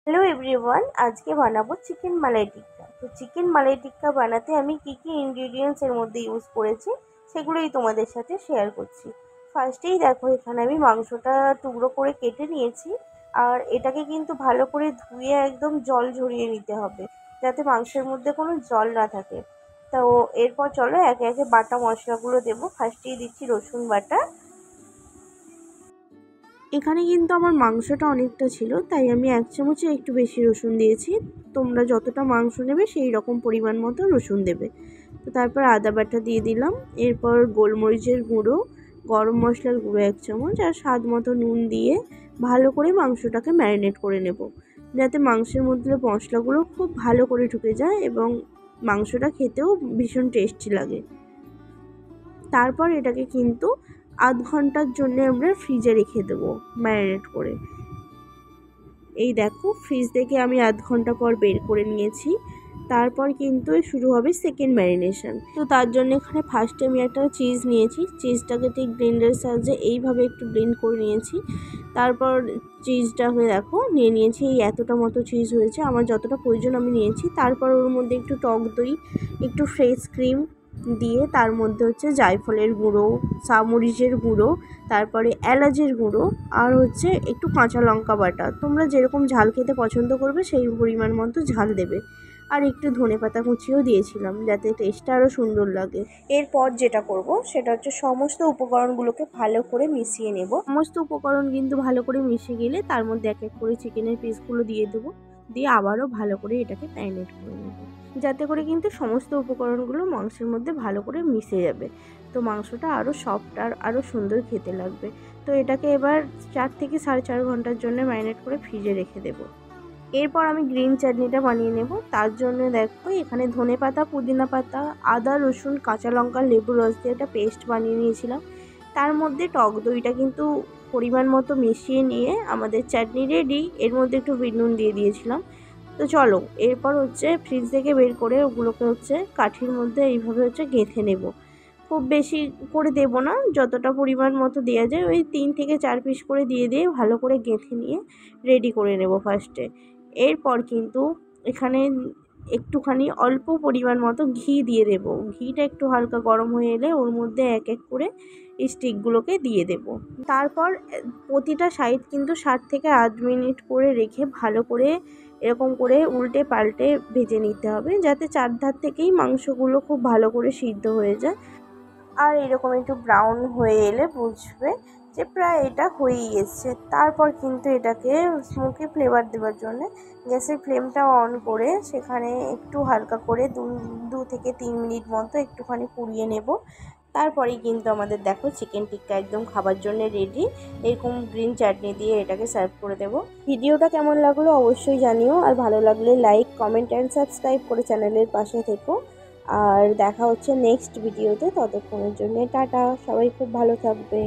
Hello everyone, আজকে বানাবো chicken মালাই টিক্কা। তো চিকেন মালাই টিক্কা বানাতে আমি কি ইনগ্রিডিয়েন্টস এর মধ্যে ইউজ করেছি সেগুলোই তোমাদের সাথে শেয়ার করছি। ফার্স্টেই দেখো, এখানে আমি মাংসটা টুকরো করে কেটে নিয়েছি। আর এটাকে কিন্তু ভালো করে ধুয়ে একদম জল ঝরিয়ে নিতে হবে, যাতে মাংসের মধ্যে কোনো জল না থাকে। তো এরপর চলো একে একে বাটা মশলাগুলো দেবো। ফার্স্টেই দিচ্ছি রসুন বাটা। এখানে কিন্তু আমার মাংসটা অনেকটা ছিল, তাই আমি 1 চামচের একটু বেশি রসুন দিয়েছি। তোমরা যতটা মাংস নেবে সেই রকম পরিমাণ মতো রসুন দেবে। তো তারপর আদা বাটা দিয়ে দিলাম। এরপর গোলমরিচের গুঁড়ো, গরম মশলার গুঁড়ো 1 চামচ আর স্বাদ মতো নুন দিয়ে ভালো করে মাংসটাকে ম্যারিনেট করে নেব, যাতে মাংসের মধ্যে মশলাগুলো খুব ভালো করে ঢুকে যায় এবং মাংসটা খেতেও ভীষণ টেস্টি লাগে। তারপর এটাকে কিন্তু আধ ঘন্টার জন্য আমরা ফ্রিজে রেখে দেবো ম্যারিনেট করে। এই দেখো, ফ্রিজ থেকে আমি আধ ঘন্টা পর বের করে নিয়েছি। তারপর কিন্তু শুরু হবে সেকেন্ড ম্যারিনেশন। তো তার জন্য এখানে ফার্স্টে আমি একটা চিজ নিয়েছি। চিজটাকে ঠিক ব্লেন্ডারের সাহায্যে এইভাবে একটু ব্লেন্ড করে নিয়েছি। তারপর চিজটা হয়ে দেখো নিয়ে নিয়েছি, এই এতটা মতো চিজ হয়েছে, আমার যতটা প্রয়োজন আমি নিয়েছি। তারপর ওর মধ্যে একটু টক দই, একটু ফ্রেশ ক্রিম দিয়ে তার মধ্যে হচ্ছে জায়ফলের গুঁড়ো, চামরিচের গুঁড়ো, তারপরে এলাচের গুঁড়ো আর হচ্ছে একটু কাঁচা লঙ্কা বাটা। তোমরা যেরকম ঝাল খেতে পছন্দ করবে সেই পরিমাণ মতো ঝাল দেবে। আর একটু ধনেপাতা কুচিও দিয়েছিলাম, যাতে টেস্টটা আরও সুন্দর লাগে। এরপর যেটা করব সেটা হচ্ছে সমস্ত উপকরণগুলোকে ভালো করে মিশিয়ে নেব। সমস্ত উপকরণ কিন্তু ভালো করে মিশে গেলে তার মধ্যে এক এক করে চিকেনের পিসগুলো দিয়ে দেবো, দিয়ে আবারও ভালো করে এটাকে ম্যারিনেট করে নেব, যাতে করে কিন্তু সমস্ত উপকরণগুলো মাংসের মধ্যে ভালো করে মিশে যাবে। তো মাংসটা আরও সফট আর আরও সুন্দর খেতে লাগবে। তো এটাকে এবার 4 থেকে 4.5 ঘন্টার জন্য ম্যারিনেট করে ফ্রিজে রেখে দেবো। এরপর আমি গ্রিন চাটনিটা বানিয়ে নেব। তার জন্য দেখো, এখানে ধনেপাতা, পুদিনা পাতা, আদা, রসুন, কাঁচা লঙ্কা, লেবুর রস দিয়ে একটা পেস্ট বানিয়ে নিয়েছিলাম। তার মধ্যে টক দইটা কিন্তু পরিমাণ মতো মিশিয়ে নিয়ে আমাদের চাটনি রেডি। এর মধ্যে একটু বিট নুন দিয়ে দিয়েছিলাম। তো চলো, এরপর হচ্ছে ফ্রিজ থেকে বের করে ওগুলোকে হচ্ছে কাঠির মধ্যে এইভাবে হচ্ছে গেঁথে নেব। খুব বেশি করে দেব না, যতটা পরিমাণ মতো দেওয়া যায় ওই 3 থেকে 4 পিস করে দিয়ে ভালো করে গেঁথে নিয়ে রেডি করে নেব ফার্স্টে। এরপর কিন্তু এখানে একটুখানি অল্প পরিমাণ মতো ঘি দিয়ে দেব। ঘিটা একটু হালকা গরম হয়ে এলে ওর মধ্যে এক এক করে এই স্টিকগুলোকে দিয়ে দেব। তারপর প্রতিটা সাইড কিন্তু 7 থেকে 8 মিনিট করে রেখে ভালো করে এরকম করে উল্টে পাল্টে ভেজে নিতে হবে, যাতে চারধার থেকেই মাংসগুলো খুব ভালো করে সিদ্ধ হয়ে যায়। আর এরকম একটু ব্রাউন হয়ে এলে বুঝবে যে প্রায় এটা হয়েই এসছে। তারপর কিন্তু এটাকে স্মোকি ফ্লেভার দেওয়ার জন্য গ্যাসের ফ্লেমটা অন করে সেখানে একটু হালকা করে 2 থেকে 3 মিনিট মতো একটুখানি পুড়িয়ে নেব। তারপরেই কিন্তু আমাদের দেখো চিকেন টিক্কা একদম খাবার জন্য রেডি। এরকম গ্রিন চাটনি দিয়ে এটাকে সার্ভ করে দেবো। ভিডিওটা কেমন লাগলো অবশ্যই জানিও, আর ভালো লাগলে লাইক, কমেন্ট অ্যান্ড সাবস্ক্রাইব করে চ্যানেলের পাশে থেকো। আর দেখা হচ্ছে নেক্সট ভিডিওতে। ততক্ষণের জন্য টাটা, সবাই খুব ভালো থাকবে।